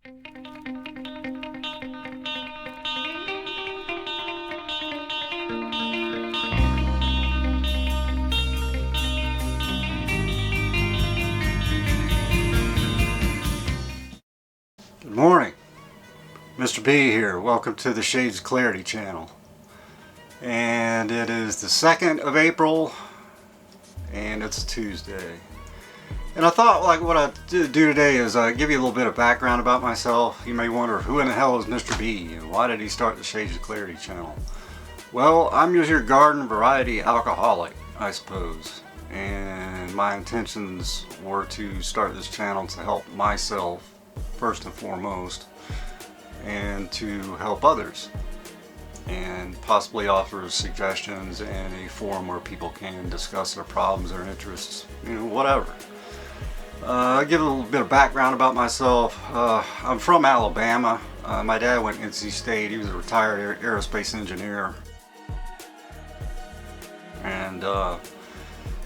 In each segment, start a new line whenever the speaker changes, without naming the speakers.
Good morning, Mr. B here. Welcome to the Shades of Clarity channel. And it is the 2nd of April and it's a Tuesday. And I thought like what I'd do today is give you a little bit of background about myself. You may wonder, who in the hell is Mr. B and why did he start the Shades of Clarity channel? Well, I'm just your garden variety alcoholic, I suppose. And my intentions were to start this channel to help myself first and foremost, and to help others, and possibly offer suggestions and a forum where people can discuss their problems, their interests, whatever. I'll give a little bit of background about myself. I'm from Alabama. My dad went to NC State. He was a retired aerospace engineer, and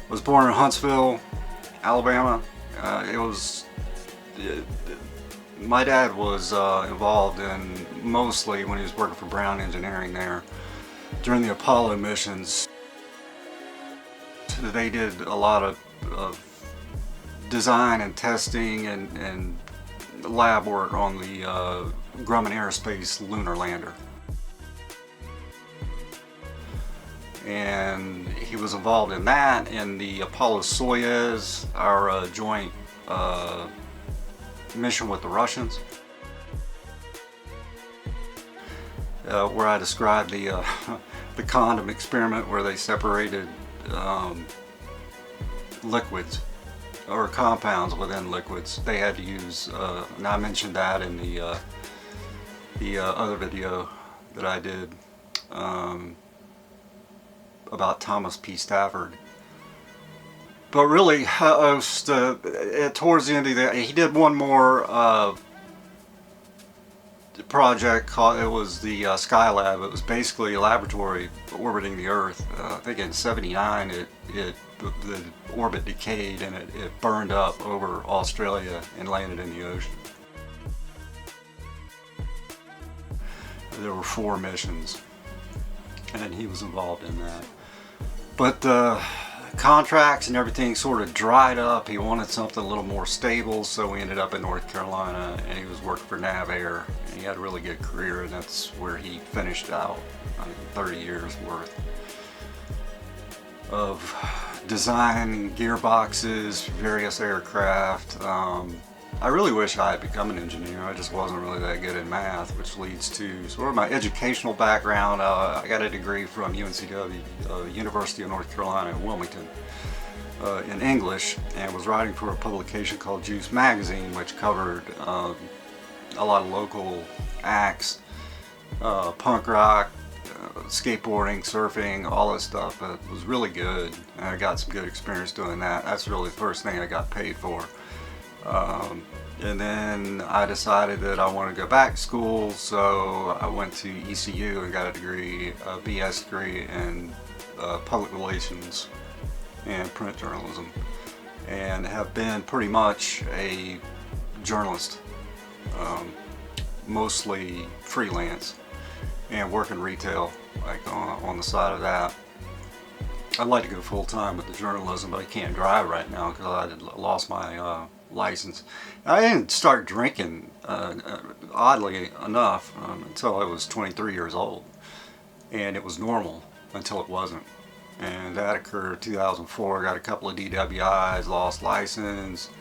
was born in Huntsville, Alabama. My dad was involved in, mostly when he was working for Brown Engineering there, during the Apollo missions. They did a lot of design and testing and lab work on the Grumman Aerospace lunar lander. And he was involved in that, in the Apollo-Soyuz, our joint mission with the Russians, where I described the the condom experiment where they separated liquids or compounds within liquids. They had to use, and I mentioned that in the other video that I did about Thomas P. Stafford. But really, towards the end of the, he did one more project called, it was the Skylab. It was basically a laboratory orbiting the Earth. I think in '79 the orbit decayed and it burned up over Australia and landed in the ocean. There were 4 missions, and he was involved in that. But contracts and everything sort of dried up. He wanted something a little more stable, so we ended up in North Carolina, and he was working for NavAir, and he had a really good career, and that's where he finished out 30 years worth of design, gearboxes, various aircraft. I really wish I had become an engineer. I just wasn't really that good in math, which leads to sort of my educational background. I got a degree from UNCW, University of North Carolina in Wilmington, in English, and was writing for a publication called Juice Magazine, which covered a lot of local acts, punk rock, skateboarding, surfing, all this stuff. It was really good, and I got some good experience doing that. That's really the first thing I got paid for. And then I decided that I wanted to go back to school, so I went to ECU and got a degree, a BS degree in public relations and print journalism, and have been pretty much a journalist, mostly freelance, and work in retail, like on the side of that. I'd like to go full-time with the journalism, but I can't drive right now because I lost my license. I didn't start drinking, oddly enough, until I was 23 years old, and it was normal until it wasn't. And that occurred in 2004. I got a couple of DWIs, lost license,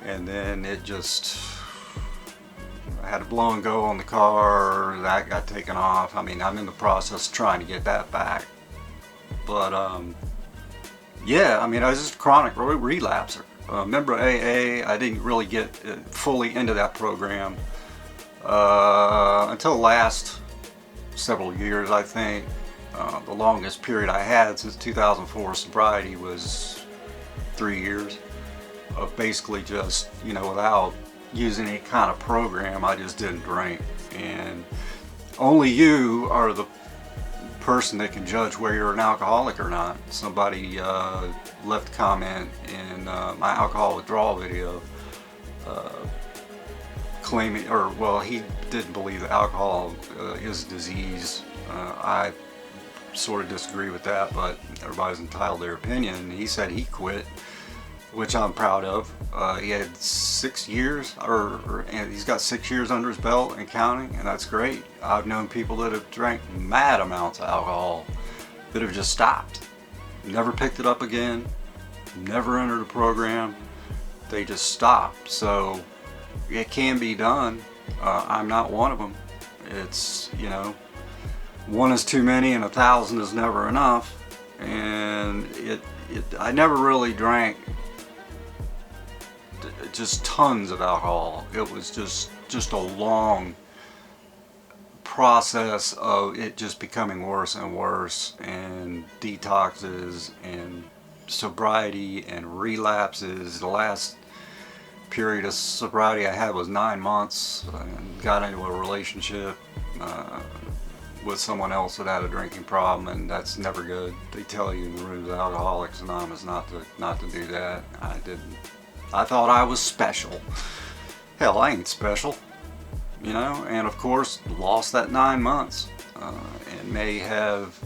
and then it just, I had a blow and go on the car. That got taken off. I mean, I'm in the process of trying to get that back, but yeah, I mean, I was just a chronic relapser. Member of AA, I didn't really get fully into that program until the last several years, I think. The longest period I had since 2004 sobriety was 3 years of basically just, without using any kind of program, I just didn't drink. And only you are the person that can judge whether you're an alcoholic or not. Somebody left a comment in my alcohol withdrawal video claiming, or well, he didn't believe that alcohol is a disease. I sort of disagree with that, but everybody's entitled to their opinion. He said he quit, which I'm proud of. He had 6 years, and he's got 6 years under his belt and counting, and that's great. I've known people that have drank mad amounts of alcohol that have just stopped, never picked it up again, never entered a program. They just stopped. So it can be done. I'm not one of them. It's, you know, one is too many and 1,000 is never enough. And I never really drank just tons of alcohol. It was just a long process of it just becoming worse and worse, and detoxes and sobriety and relapses. The last period of sobriety I had was 9 months, and got into a relationship with someone else that had a drinking problem, and that's never good. They tell you in the rooms of Alcoholics Anonymous not to do that. I didn't. I thought I was special. Hell, I ain't special, you know. And of course, lost that 9 months, and may have,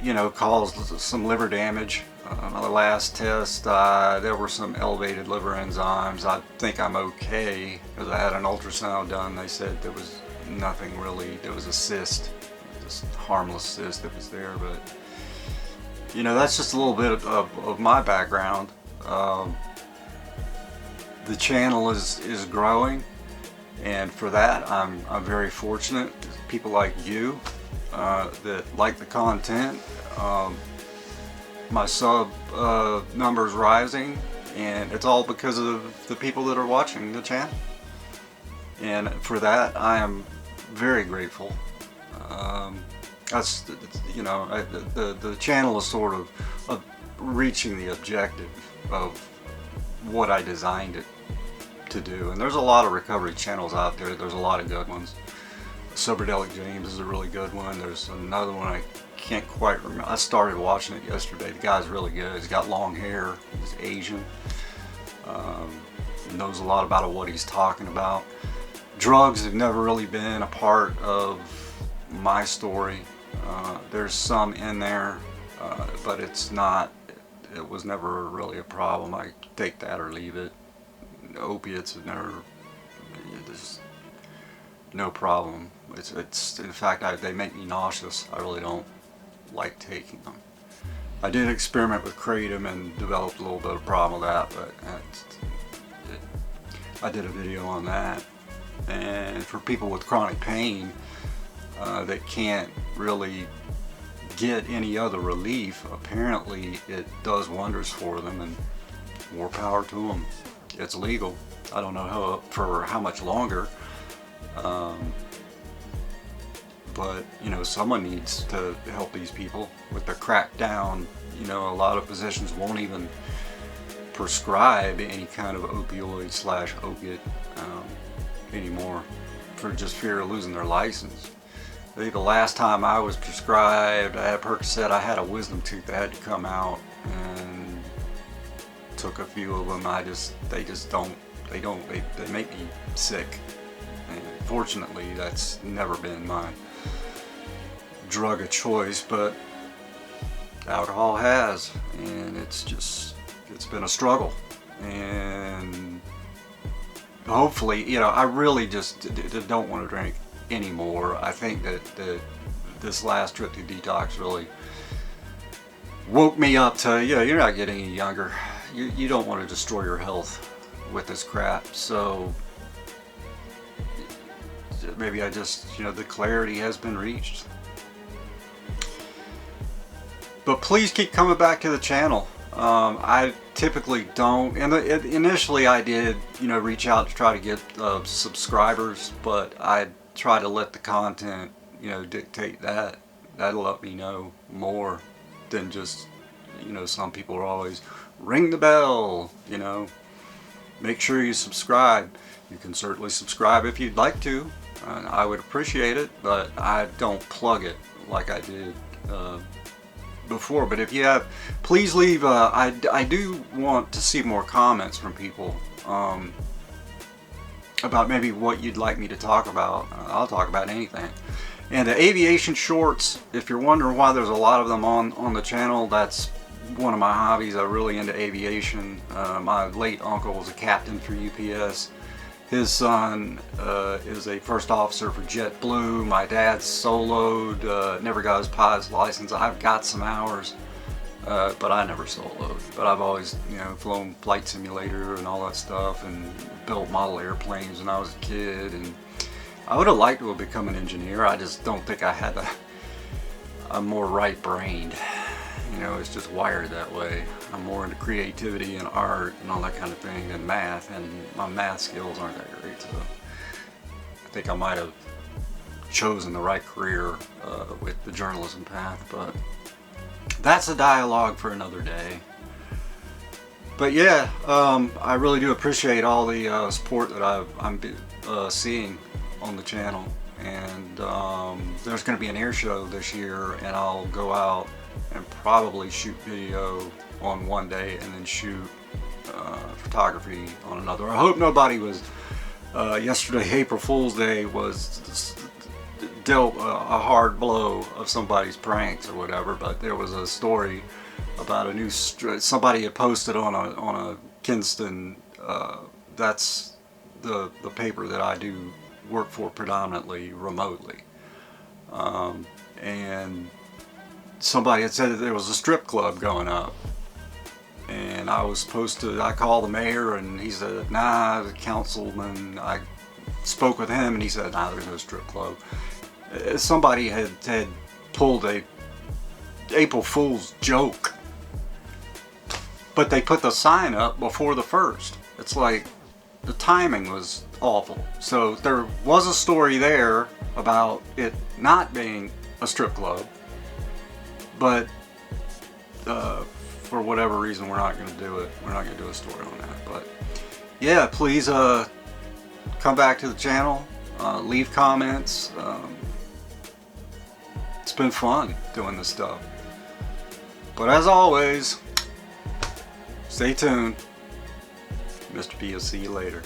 you know, caused some liver damage. My last test, there were some elevated liver enzymes. I think I'm okay, because I had an ultrasound done. They said there was nothing really. There was a cyst, just harmless cyst that was there. But you know, that's just a little bit of my background. The channel is growing, and for that I'm very fortunate. People like you that like the content. My sub number is rising, and it's all because of the people that are watching the channel, and for that I am very grateful. That's, you know, the channel is sort of reaching the objective of what I designed it to do. And there's a lot of recovery channels out there. There's a lot of good ones. Soberdelic James is a really good one. There's another one I can't quite remember. I started watching it yesterday. The guy's really good. He's got long hair. He's Asian. Knows a lot about what he's talking about. Drugs have never really been a part of my story. There's some in there, but it's not. It was never really a problem. I take that or leave it. Opiates have never. There's no problem. It's in fact they make me nauseous. I really don't like taking them. I did experiment with kratom and developed a little bit of problem with that, but I did a video on that. And for people with chronic pain that can't really get any other relief, apparently it does wonders for them, and more power to them. It's legal. I don't know for how much longer, but you know, someone needs to help these people with the crackdown. You know, a lot of physicians won't even prescribe any kind of opioid / opiate anymore for just fear of losing their license. I think the last time I was prescribed, I had Percocet. I had a wisdom tooth that had to come out, and took a few of them. They make me sick. And fortunately, that's never been my drug of choice, but alcohol has, and it's been a struggle. And hopefully, you know, I really just don't want to drink anymore. I think that this last trip to detox really woke me up to, you know, you're not getting any younger. You don't want to destroy your health with this crap. So maybe I just, you know, the clarity has been reached. But please keep coming back to the channel. I typically don't, and initially I did, you know, reach out to try to get subscribers, but I try to let the content, you know, dictate that. That'll let me know more than just, you know, some people are always ring the bell, you know, make sure you subscribe. You can certainly subscribe if you'd like to. I would appreciate it, but I don't plug it like I did before, but if you have, please leave. I do want to see more comments from people about maybe what you'd like me to talk about. I'll talk about anything. And the aviation shorts, if you're wondering why there's a lot of them on the channel, that's one of my hobbies. I'm really into aviation. My late uncle was a captain for UPS. His son is a first officer for JetBlue. My dad soloed, never got his pilot's license. I've got some hours, but I never soloed. But I've always, you know, flown flight simulator and all that stuff, and built model airplanes when I was a kid. And I would have liked to have become an engineer. I just don't think I had I'm more right-brained. You know, it's just wired that way. I'm more into creativity and art and all that kind of thing than math, and my math skills aren't that great, so I think I might have chosen the right career with the journalism path, but that's a dialogue for another day. But yeah, I really do appreciate all the support that I'm seeing on the channel, and there's going to be an air show this year, and I'll go out and probably shoot video on one day and then shoot photography on another. I hope nobody was yesterday, April Fool's Day, was dealt a hard blow of somebody's pranks or whatever, but there was a story about a new somebody had posted on a Kinston, that's the paper that I do work for predominantly remotely, and somebody had said that there was a strip club going up, and I was supposed to, I called the mayor, and he said, nah, the councilman, I spoke with him, and he said, nah, there's no strip club. Somebody had pulled a April Fool's joke, but they put the sign up before the first. It's like, the timing was awful. So there was a story there about it not being a strip club, but for whatever reason we're not going to do it. We're not going to do a story on that. But yeah, please come back to the channel, leave comments. It's been fun doing this stuff. But as always, stay tuned. Mr. P will see you later.